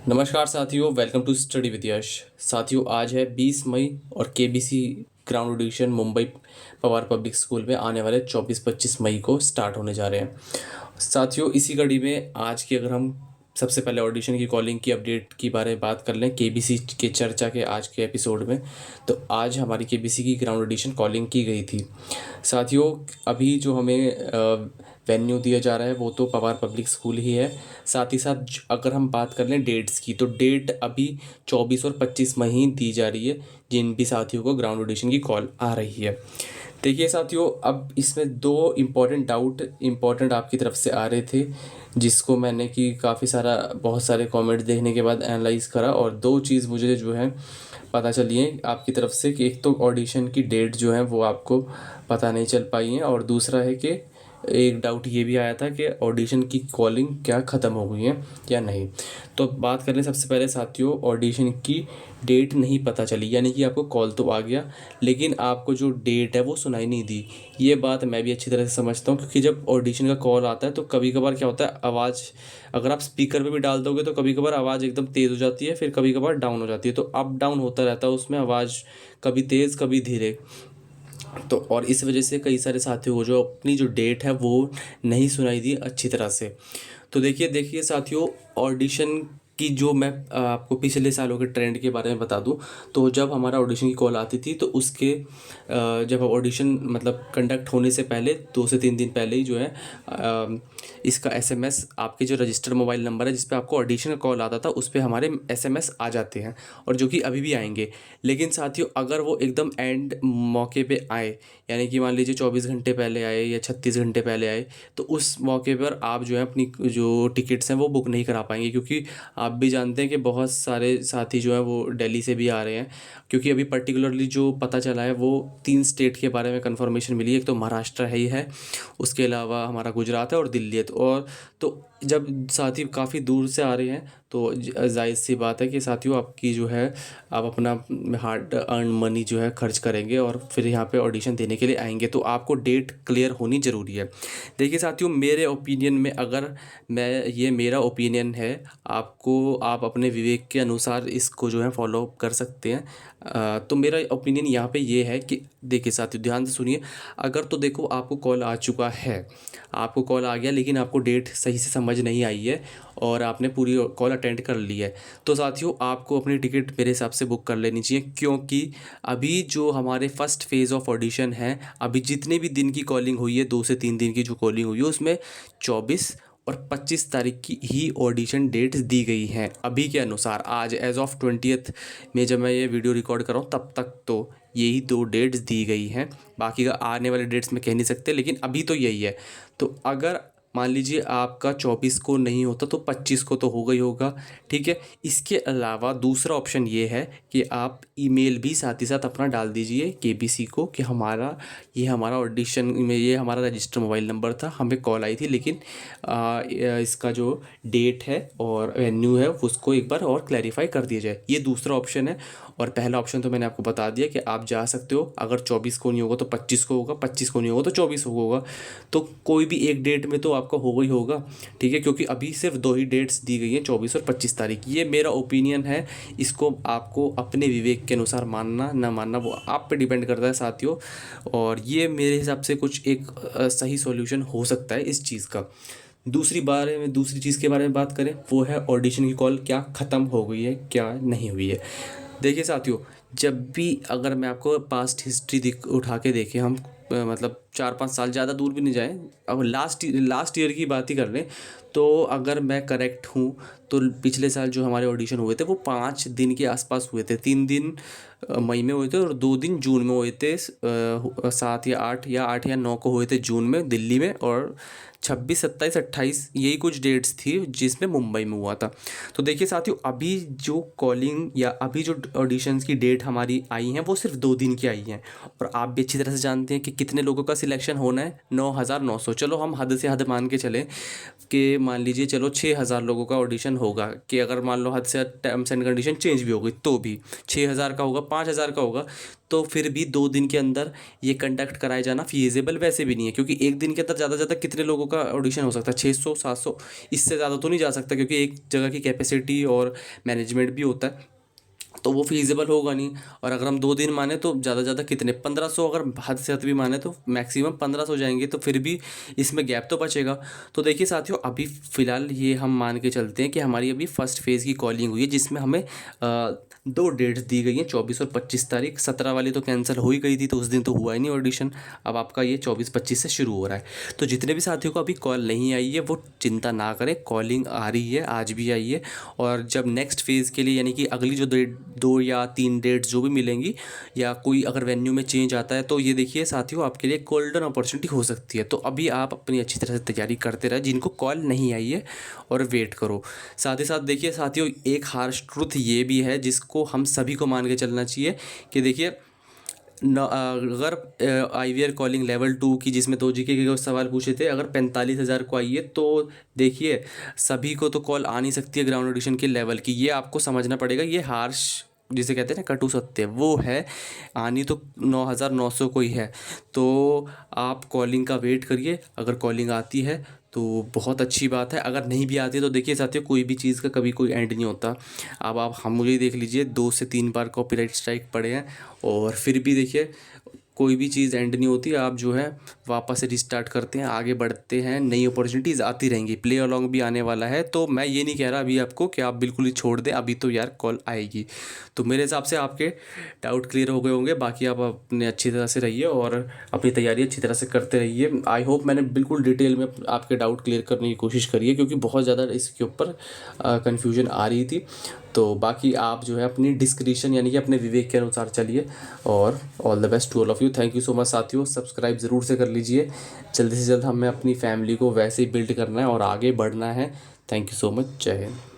नमस्कार साथियों, welcome to study with यश। साथियों, आज है 20 मई और KBC ground audition Mumbai Pawar public school में आने वाले 24-25 मई को स्टार्ट होने जा रहे हैं। साथियों, इसी कड़ी में आज की अगर हम सबसे पहले ऑडिशन की कॉलिंग की अपडेट की बारे में बात कर लें केबीसी के चर्चा के आज के एपिसोड में, तो आज हमारी केबीसी की ग्राउंड ऑडिशन कॉलिंग की गई थी। साथियों, अभी जो हमें वेन्यू दिया जा रहा है वो तो पवार पब्लिक स्कूल ही है। साथ ही साथ अगर हम बात कर लें डेट्स की, तो डेट अभी 24 और 25 मई ही दी जा रही है जिन भी साथियों को ग्राउंड ऑडिशन की कॉल आ रही है। देखिए साथियों, अब इसमें दो इम्पॉर्टेंट आपकी तरफ से आ रहे थे, जिसको मैंने कि काफ़ी सारा बहुत सारे कमेंट्स देखने के बाद एनालाइज करा, और दो चीज़ मुझे जो है पता चली है आपकी तरफ से कि एक तो ऑडिशन की डेट जो है वो आपको पता नहीं चल पाई है, और दूसरा है कि एक डाउट ये भी आया था कि ऑडिशन की कॉलिंग क्या ख़त्म हो गई है या नहीं। तो बात करें सबसे पहले साथियों, ऑडिशन की डेट नहीं पता चली, यानी कि आपको कॉल तो आ गया लेकिन आपको जो डेट है वो सुनाई नहीं दी। ये बात मैं भी अच्छी तरह से समझता हूँ, क्योंकि जब ऑडिशन का कॉल आता है तो कभी कभार क्या होता है, आवाज़ अगर आप स्पीकर पे भी डाल दोगे तो कभी कभार आवाज़ एकदम तेज़ हो जाती है, फिर कभी कभार डाउन हो जाती है, तो अप डाउन होता रहता है उसमें आवाज़, कभी तेज़ कभी धीरे। तो और इस वजह से कई सारे साथियों को जो अपनी जो डेट है वो नहीं सुनाई दी अच्छी तरह से। तो देखिए देखिए साथियों, ऑडिशन की जो मैं आपको पिछले सालों के ट्रेंड के बारे में बता दूं, तो जब हमारा ऑडिशन की कॉल आती थी तो उसके जब ऑडिशन मतलब कंडक्ट होने से पहले 2 से 3 दिन पहले ही जो है इसका एसएमएस आपके जो रजिस्टर्ड मोबाइल नंबर है जिस पे आपको ऑडिशन का कॉल आता था उस पे हमारे एसएमएस आ जाते हैं, और जो कि अभी भी आएंगे। लेकिन साथियों, अगर वो एकदम एंड मौके पे आए, यानी कि मान लीजिए 24 घंटे पहले आए या 36 घंटे पहले आए, तो उस मौके पर आप जो है अपनी जो टिकट्स हैं वो बुक नहीं करा पाएंगे, क्योंकि आप भी जानते हैं कि बहुत सारे साथी जो हैं वो दिल्ली से भी आ रहे हैं। क्योंकि अभी पर्टिकुलरली जो पता चला है वो 3 स्टेट के बारे में कंफर्मेशन मिली है, एक तो महाराष्ट्र है ही है, उसके अलावा हमारा गुजरात है और दिल्ली है। तो जब साथी काफ़ी दूर से आ रहे हैं तो जायज़ सी बात है कि साथियों आपकी जो है आप अपना हार्ड अर्न मनी जो है खर्च करेंगे और फिर यहाँ पे ऑडिशन देने के लिए आएंगे, तो आपको डेट क्लियर होनी ज़रूरी है। देखिए साथियों, मेरे ओपिनियन में, अगर मैं ये मेरा ओपिनियन है, आपको आप अपने विवेक के अनुसार इसको जो है फॉलो कर सकते हैं। तो मेरा ओपिनियन यहाँ पे ये है कि देखिए साथियों, ध्यान से सुनिए। अगर तो देखो आपको कॉल आ चुका है, आपको कॉल आ गया लेकिन आपको डेट सही से समझ नहीं आई है और आपने पूरी कॉल अटेंड कर ली है, तो साथियों आपको अपनी टिकट मेरे हिसाब से बुक कर लेनी चाहिए। क्योंकि अभी जो हमारे फर्स्ट फेज़ ऑफ ऑडिशन है, अभी जितने भी दिन की कॉलिंग हुई है, 2 से 3 दिन की जो कॉलिंग हुई है, उसमें 24 और 25 तारीख की ही ऑडिशन डेट्स दी गई हैं अभी के अनुसार। आज एज ऑफ 20th में जब मैं ये वीडियो रिकॉर्ड कर रहा हूँ तब तक तो यही 2 डेट्स दी गई हैं। बाकी का आने वाले डेट्स में कह नहीं सकते, लेकिन अभी तो यही है। तो अगर मान लीजिए आपका 24 को नहीं होता तो 25 को तो होगा ही होगा, ठीक है। इसके अलावा दूसरा ऑप्शन ये है कि आप ईमेल भी साथ ही साथ अपना डाल दीजिए केबीसी को कि ये हमारा ऑडिशन में ये हमारा रजिस्टर मोबाइल नंबर था, हमें कॉल आई थी, लेकिन इसका जो डेट है और वेन्यू है उसको एक बार और क्लैरिफाई कर दिया जाए। ये दूसरा ऑप्शन है। और पहला ऑप्शन तो मैंने आपको बता दिया कि आप जा सकते हो, अगर 24 को नहीं होगा तो 25 को होगा, 25 को नहीं होगा तो 24 को होगा, तो कोई भी एक डेट में तो आपका होगा ही होगा, ठीक है। क्योंकि अभी सिर्फ 2 ही डेट्स दी गई हैं, 24 और 25 तारीख। ये मेरा ओपिनियन है, इसको आपको अपने विवेक के अनुसार मानना ना मानना वो आप पे डिपेंड करता है साथियों। और ये मेरे हिसाब से कुछ एक सही सॉल्यूशन हो सकता है इस चीज़ का। दूसरी चीज़ के बारे में बात करें, वो है ऑडिशन की कॉल क्या ख़त्म हो गई है क्या नहीं हुई है। देखिए साथियों, जब भी अगर मैं आपको पास्ट हिस्ट्री उठा के देखें हम, मतलब 4-5 साल, ज़्यादा दूर भी नहीं जाएं, अब लास्ट ईयर की बात ही कर लें, तो अगर मैं करेक्ट हूँ तो पिछले साल जो हमारे ऑडिशन हुए थे वो 5 दिन के आसपास हुए थे। 3 दिन मई में हुए थे और 2 दिन जून में हुए थे। 7 या 8 या 9 को हुए थे जून में दिल्ली में, और 26, 27, 28 यही कुछ डेट्स थी जिसमें मुंबई में हुआ था। तो देखिए साथियों, अभी जो कॉलिंग या अभी जो ऑडिशंस की डेट हमारी आई हैं वो सिर्फ 2 दिन की आई हैं, और आप भी अच्छी तरह से जानते हैं कि कितने लोगों का सिलेक्शन होना है, 9,900। चलो हम हद से हद मान के चलें कि मान लीजिए चलो 6,000 लोगों का ऑडिशन होगा, कि अगर मान लो हद से हद टर्म्स एंड कंडीशन चेंज भी हो गई तो भी 6,000 का होगा, 5,000 का होगा, तो फिर भी 2 दिन के अंदर ये कंडक्ट कराया जाना फीजेबल वैसे भी नहीं है, क्योंकि एक दिन के अंदर ज़्यादा से ज़्यादा कितने लोगों का ऑडिशन हो सकता है, 600 700, इससे ज़्यादा तो नहीं जा सकता, क्योंकि एक जगह की कैपेसिटी और मैनेजमेंट भी होता है, तो वो फीजेबल होगा नहीं। और अगर हम 2 दिन माने तो ज़्यादा से ज़्यादा कितने 1500, अगर हद से हद भी माने तो मैक्सिमम 1500 जाएंगे, तो फिर भी इसमें गैप तो बचेगा। तो देखिए साथियों, अभी फ़िलहाल ये हम मान के चलते हैं कि हमारी अभी फर्स्ट फेज़ की कॉलिंग हुई है, जिसमें हमें 2 डेट्स दी गई हैं, 24 और 25 तारीख। 17 वाली तो कैंसिल हो ही गई थी, तो उस दिन तो हुआ ही नहीं ऑडिशन। अब आपका ये 24-25 से शुरू हो रहा है। तो जितने भी साथियों को अभी कॉल नहीं आई है वो चिंता ना करें, कॉलिंग आ रही है, आज भी आई है। और जब नेक्स्ट फेज़ के लिए, यानी कि अगली जो 2 या 3 डेट्स जो भी मिलेंगी, या कोई अगर वेन्यू में चेंज आता है, तो ये देखिए साथियों, आपके लिए गोल्डन अपॉर्चुनिटी हो सकती है। तो अभी आप अपनी अच्छी तरह से तैयारी करते रहे, जिनको कॉल नहीं आई है, और वेट करो। साथ ही साथ देखिए साथियों, एक हार्श ट्रुथ ये भी है जिसको हम सभी को मान के चलना चाहिए, कि देखिए अगर IVR कॉलिंग लेवल 2 की, जिसमें 2 GK के सवाल पूछे थे, अगर 45,000 को आई है, तो देखिए सभी को तो कॉल आ नहीं सकती है ग्राउंड ऑडिशन के लेवल की। ये आपको समझना पड़ेगा, ये हार्श जिसे कहते हैं ना कटु सत्य, वो है। आनी तो 9,900 को ही है। तो आप कॉलिंग का वेट करिए, अगर कॉलिंग आती है तो बहुत अच्छी बात है, अगर नहीं भी आती है तो देखिए साथियों, कोई भी चीज़ का कभी कोई एंड नहीं होता। अब आप हम मुझे ही देख लीजिए, 2 से 3 बार कॉपीराइट स्ट्राइक पड़े हैं, और फिर भी देखिए कोई भी चीज़ एंड नहीं होती। आप जो है वापस से रिस्टार्ट करते हैं, आगे बढ़ते हैं, नई अपॉर्चुनिटीज़ आती रहेंगी, प्ले अलॉन्ग भी आने वाला है। तो मैं ये नहीं कह रहा अभी आपको कि आप बिल्कुल ही छोड़ दें, अभी तो यार कॉल आएगी। तो मेरे हिसाब से आपके डाउट क्लियर हो गए होंगे। बाकी आप अपने अच्छी तरह से रहिए और अपनी तैयारी अच्छी तरह से करते रहिए। आई होप मैंने बिल्कुल डिटेल में आपके डाउट क्लियर करने की कोशिश करी है, क्योंकि बहुत ज़्यादा इसके ऊपर कन्फ्यूजन आ रही थी। तो बाकी आप जो है अपनी डिस्क्रिशन, यानी कि अपने विवेक के अनुसार चलिए। और all the best to all of you. Thank you so much साथियों, सब्सक्राइब ज़रूर से कर लीजिए। जल्दी से जल्द हमें अपनी फैमिली को वैसे ही बिल्ड करना है और आगे बढ़ना है। Thank you so much. जय हिंद।